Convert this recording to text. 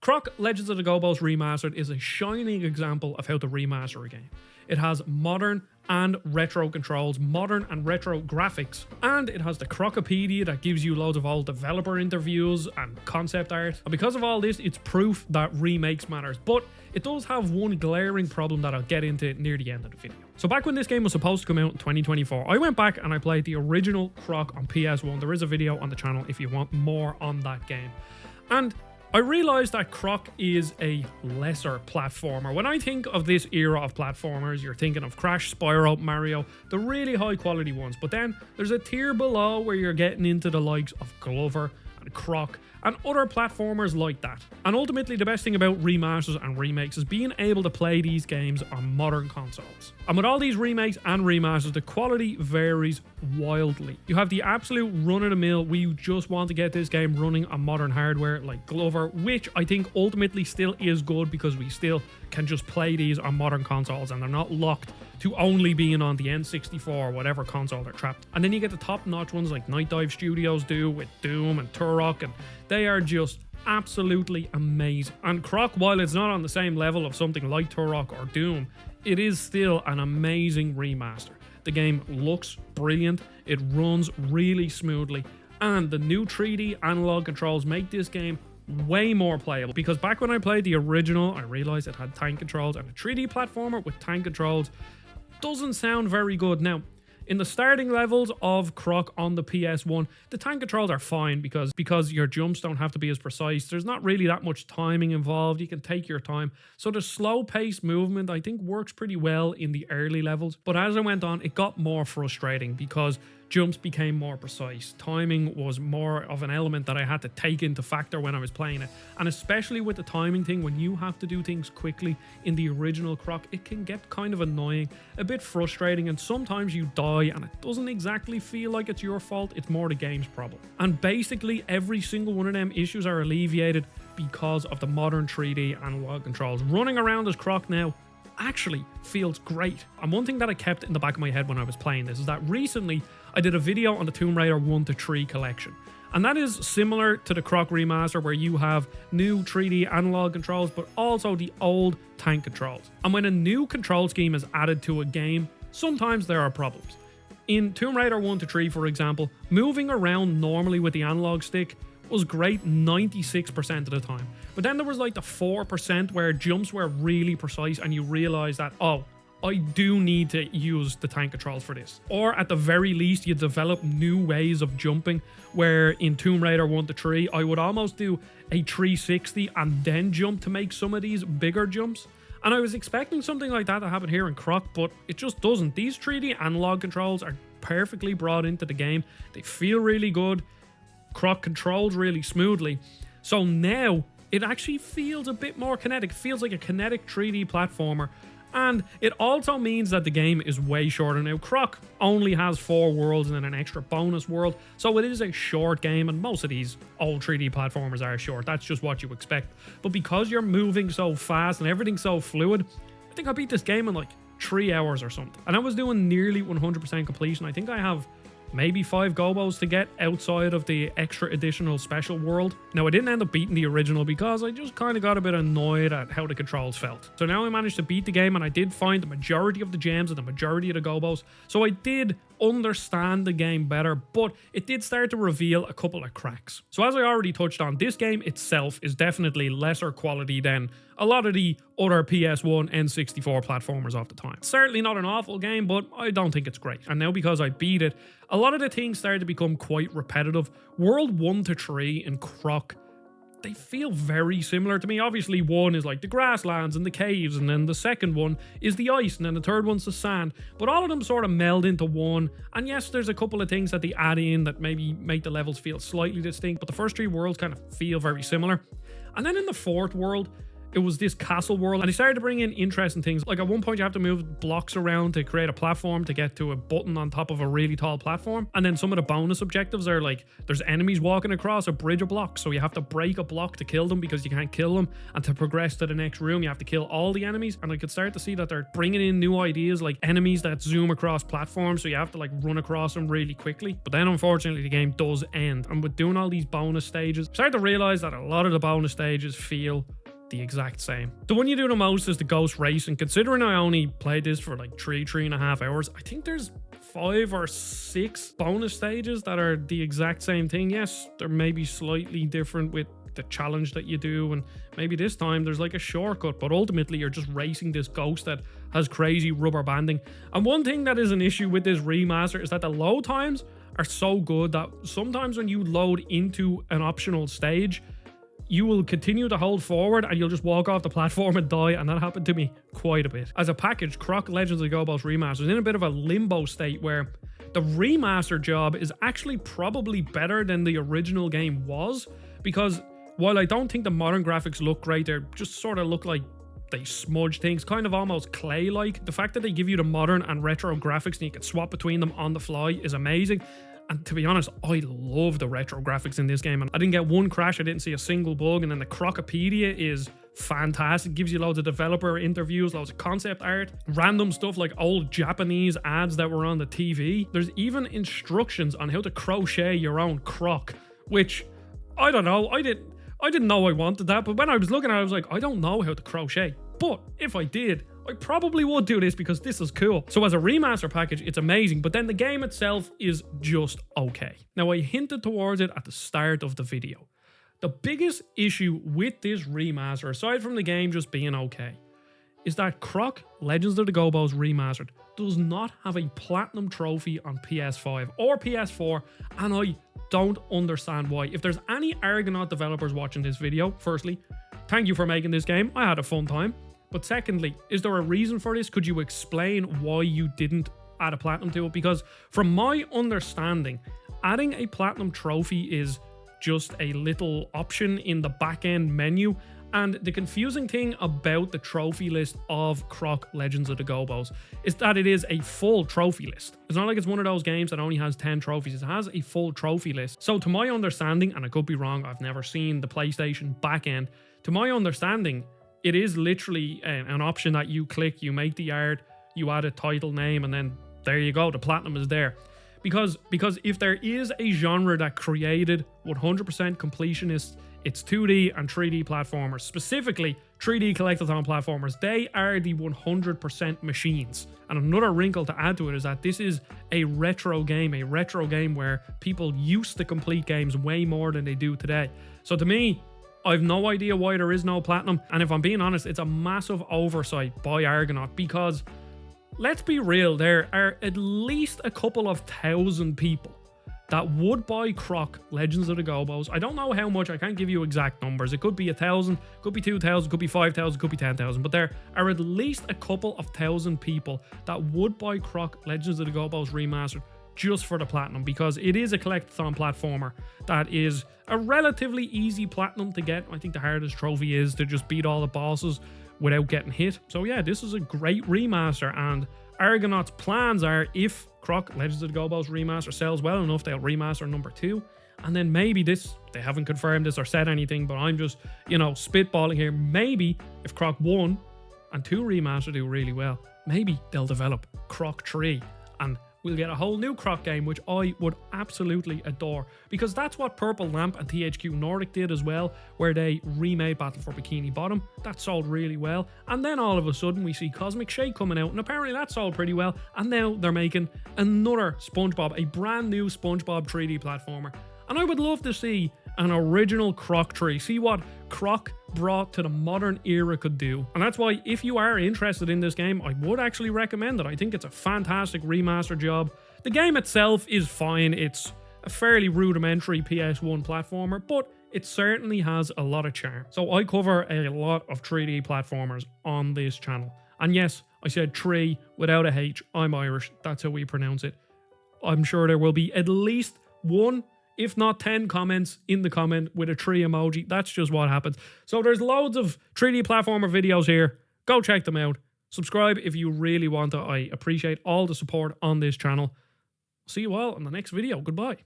Croc Legends of the Gobbos Remastered is a shining example of how to remaster a game. It has modern and retro controls, modern and retro graphics, and it has the Crocopedia that gives you loads of old developer interviews and concept art. And because of all this, it's proof that remakes matters, but it does have one glaring problem that I'll get into near the end of the video. So back when this game was supposed to come out in 2024, I went back and I played the original Croc on PS1. There is a video on the channel if you want more on that game. And I realised that Croc is a lesser platformer. When I think of this era of platformers, you're thinking of Crash, Spyro, Mario, the really high quality ones. But then there's a tier below where you're getting into the likes of Glover and Croc and other platformers like that. And ultimately the best thing about remasters and remakes is being able to play these games on modern consoles. And with all these remakes and remasters, the quality varies wildly. You have the absolute run-of-the-mill, we just want to get this game running on modern hardware like Glover, which I think ultimately still is good because we still can just play these on modern consoles and they're not locked to only being on the N64 or whatever console they're trapped. And then you get the top-notch ones like Night Dive Studios do with Doom and Turok, and they are just absolutely amazing. And Croc, while it's not on the same level of something like Turok or Doom, it is still an amazing remaster. The game looks brilliant, it runs really smoothly, and the new 3D analog controls make this game way more playable. Because back when I played the original, I realized it had tank controls, and a 3D platformer with tank controls doesn't sound very good. Now, in the starting levels of Croc on the PS1, the tank controls are fine because your jumps don't have to be as precise. There's not really that much timing involved. You can take your time. So the slow-paced movement, I think, works pretty well in the early levels. But as I went on, it got more frustrating because jumps became more precise. Timing was more of an element that I had to take into factor when I was playing it. And especially with the timing thing, when you have to do things quickly in the original Croc, it can get kind of annoying, a bit frustrating, and sometimes you die and it doesn't exactly feel like it's your fault, it's more the game's problem. And basically every single one of them issues are alleviated because of the modern 3D analog controls. Running around as Croc now actually feels great. And one thing that I kept in the back of my head when I was playing this is that recently I did a video on the Tomb Raider 1 to 3 collection. And that is similar to the Croc remaster where you have new 3D analog controls but also the old tank controls. And when a new control scheme is added to a game, sometimes there are problems. In Tomb Raider 1 to 3, for example, moving around normally with the analog stick was great 96% of the time. But then there was like the 4% where jumps were really precise and you realize that, oh, I do need to use the tank controls for this. Or at the very least, you develop new ways of jumping, where in Tomb Raider 1 to 3, I would almost do a 360 and then jump to make some of these bigger jumps. And I was expecting something like that to happen here in Croc, but it just doesn't. These 3D analog controls are perfectly brought into the game. They feel really good. Croc controls really smoothly. So now it actually feels a bit more kinetic. It feels like a kinetic 3D platformer. And it also means that the game is way shorter. Now, Croc only has 4 worlds and then an extra bonus world, so it is a short game, and most of these old 3D platformers are short. That's just what you expect. But because you're moving so fast and everything's so fluid, I think I beat this game in like 3 hours or something. And I was doing nearly 100% completion. I think I have maybe 5 Gobbos to get outside of the extra additional special world. Now, I didn't end up beating the original because I just kind of got a bit annoyed at how the controls felt. So now I managed to beat the game, and I did find the majority of the gems and the majority of the Gobbos. So I did understand the game better, but it did start to reveal a couple of cracks. So as I already touched on, this game itself is definitely lesser quality than a lot of the other PS1 N64 platformers of the time. Certainly not an awful game, but I don't think it's great. And now because I beat it, a lot of the things started to become quite repetitive. World 1 to 3 in Croc, they feel very similar to me. Obviously, 1 is like the grasslands and the caves, and then the second one is the ice, and then the third one's the sand. But all of them sort of meld into one. And yes, there's a couple of things that they add in that maybe make the levels feel slightly distinct, but the first 3 worlds kind of feel very similar. And then in the 4th world, it was this castle world, and they started to bring in interesting things. Like at one point you have to move blocks around to create a platform to get to a button on top of a really tall platform. And then some of the bonus objectives are like, there's enemies walking across a bridge of blocks, so you have to break a block to kill them because you can't kill them. And to progress to the next room, you have to kill all the enemies. And I could start to see that they're bringing in new ideas, like enemies that zoom across platforms, so you have to like run across them really quickly. But then unfortunately the game does end, and with doing all these bonus stages, I started to realize that a lot of the bonus stages feel the exact same. The one you do the most is the ghost race, and considering I only played this for like 3.5 hours, I think there's 5 or 6 bonus stages that are the exact same thing. Yes, they're maybe slightly different with the challenge that you do, and maybe this time there's like a shortcut, but ultimately you're just racing this ghost that has crazy rubber banding. And one thing that is an issue with this remaster is that the load times are so good that sometimes when you load into an optional stage, you will continue to hold forward and you'll just walk off the platform and die, and that happened to me quite a bit. As a package, Croc Legends of the Gobbos Remastered is in a bit of a limbo state where the remaster job is actually probably better than the original game was, because while I don't think the modern graphics look great, they just sort of look like they smudge things, kind of almost clay-like. The fact that they give you the modern and retro graphics and you can swap between them on the fly is amazing. And to be honest, I love the retro graphics in this game. And I didn't get one crash, I didn't see a single bug. And then the Crocopedia is fantastic. It gives you loads of developer interviews, loads of concept art, random stuff like old Japanese ads that were on the TV. There's even instructions on how to crochet your own croc, which, I don't know, I didn't know I wanted that, but when I was looking at it, I was like, I don't know how to crochet. But if I did, I probably would do this because this is cool. So as a remaster package, it's amazing, but then the game itself is just okay. Now, I hinted towards it at the start of the video. The biggest issue with this remaster, aside from the game just being okay, is that Croc Legends of the Gobbos Remastered does not have a platinum trophy on PS5 or PS4, and I don't understand why. If there's any Argonaut developers watching this video, firstly, thank you for making this game. I had a fun time. But secondly, is there a reason for this? Could you explain why you didn't add a platinum to it? Because from my understanding, adding a platinum trophy is just a little option in the back end menu. And the confusing thing about the trophy list of Croc Legends of the Gobbos is that it is a full trophy list. It's not like it's one of those games that only has 10 trophies. It has a full trophy list. So to my understanding, and I could be wrong, I've never seen the PlayStation back end. To my understanding, it is literally an option that you click, you make the art, you add a title name, and then there you go, the platinum is there. Because if there is a genre that created 100% completionists, it's 2D and 3D platformers, specifically 3D collectathon platformers. They are the 100% machines. And another wrinkle to add to it is that this is a retro game where people used to complete games way more than they do today. So to me, I've no idea why there is no platinum, and if I'm being honest, it's a massive oversight by Argonaut, because let's be real, there are at least a couple of thousand people that would buy Croc Legends of the Gobbos. I don't know how much, I can't give you exact numbers. It could be 1,000, could be 2,000, could be 5,000, could be 10,000, but there are at least a couple of thousand people that would buy Croc Legends of the Gobbos Remastered just for the platinum, because it is a collectathon platformer that is a relatively easy platinum to get. I think the hardest trophy is to just beat all the bosses without getting hit. So yeah, this is a great remaster, and Argonaut's plans are, if Croc Legends of the Gobbos Remaster sells well enough, they'll remaster number 2, and then maybe this, they haven't confirmed this or said anything, but I'm just, spitballing here, maybe if Croc 1 and 2 Remaster do really well, maybe they'll develop Croc 3, and we'll get a whole new Croc game, which I would absolutely adore, because that's what Purple Lamp and THQ Nordic did as well, where they remade Battle for Bikini Bottom. That sold really well, and then all of a sudden we see Cosmic Shake coming out, and apparently that sold pretty well, and now they're making another SpongeBob, a brand new SpongeBob 3D platformer. And I would love to see an original Croc 3, see what Croc brought to the modern era could do. And that's why, if you are interested in this game, I would actually recommend it. I think it's a fantastic remaster job. The game itself is fine. It's a fairly rudimentary PS1 platformer, but it certainly has a lot of charm. So I cover a lot of 3D platformers on this channel. And yes, I said 3 without a H. I'm Irish. That's how we pronounce it. I'm sure there will be at least one, if not 10 comments in the comment with a tree emoji. That's just what happens. So there's loads of 3D platformer videos here. Go check them out. Subscribe if you really want to. I appreciate all the support on this channel. See you all in the next video. Goodbye.